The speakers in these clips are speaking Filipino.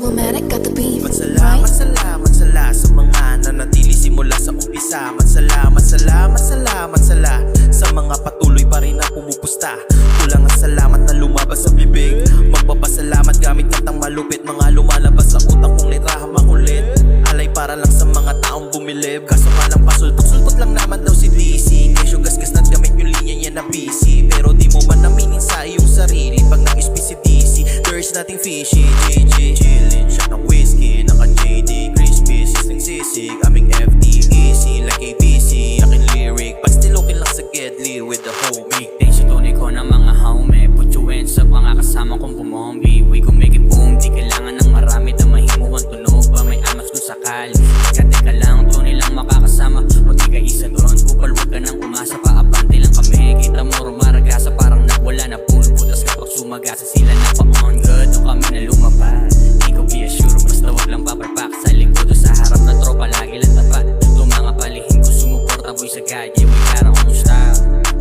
problematic, got the beef. Salamat sala sa mga nanatili simula sa umpisa. Salamat sala sa mga patuloy pa rin na pumupusta. Kulang ang salamat na lumabas sa bibig. Magpapasalamat gamit kantang malupit. Mga lumalabas sa utak kong litrahan makulit. Alay para lang sa mga taong bumilib. Kaso nga lang pasulpot lang naman daw si DC. Kesyo gasgas na gamit yung linya niya na busy. Pero di mo man naminin sa iyong sarili. Pag nag-ispi si DC, there's nothing fishy. JJ chillin' siya ng whiskey. Naka JD crispy, sisig sisig. Aming FTEC like ABC. Aking lyric, but still okay lang sa Gedli with the homie. Tension tunay ko ng mga homie. Put you in sa mga kasama kong bumombi. We gon' make it boom. Di kailangan ng marami na mahimuang tunog pa may amas kung sakali. Teka lang, tunay lang makakasama. O di ka isa doon, kupal wag ka nang umasa. Paabante lang kami, kita mo rumaragasa. Parang nawala na pulputas kapag sumagasa. Sila na pa-on good, o kami na lumabas. Di ko be assured, basta wag lang papalpak. Sa likod o sa harap na tropa, lagi lang tapat. Itong mga palihim ko sumuporta, boy sa gadget. We got our own style,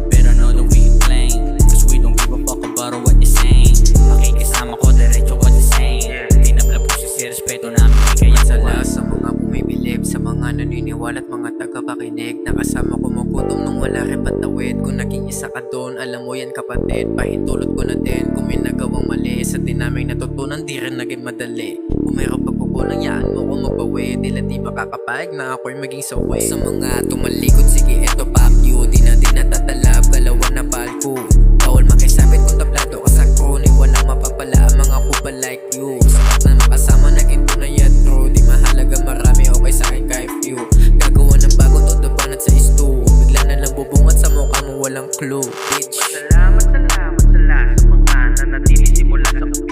pero know that we plain. Cause we don't give a fuck about what you're saying. Makikisama ko, diretso what you're saying. Tinabla po si respeto namin, di kaya Sala sa mga bumibilib, sa mga naniniwala at mga tagapakinig. Nakasama ko magutom nung wala rin patawid. Kung naging isa ka doon, alam mo yan kapatid. Pahintulot ko na din kung may nagawang mali. Sa din namin natutunan, di rin naging madali. Kung mayroon pagkukulang, yaan mo kung magbawi. Tila di makakapayag na ako'y maging saway. Sa mga tumalikod, sige eto fuck you. Di na din natatalab, galawan na palko. Bawal makisabit kung tablado ka sa crew. Ni walang mapapala ang mga kuba like you. Sapat na makasama, naging tunay at true. Di mahalaga marami, okay sa'kin kahit few. Gagawa ng bago, todo banat sa isto. Bigla na lang bubungat sa mukha mo, walang clue, bitch. Salamat sala sa mga nanatili simula sa umpisa.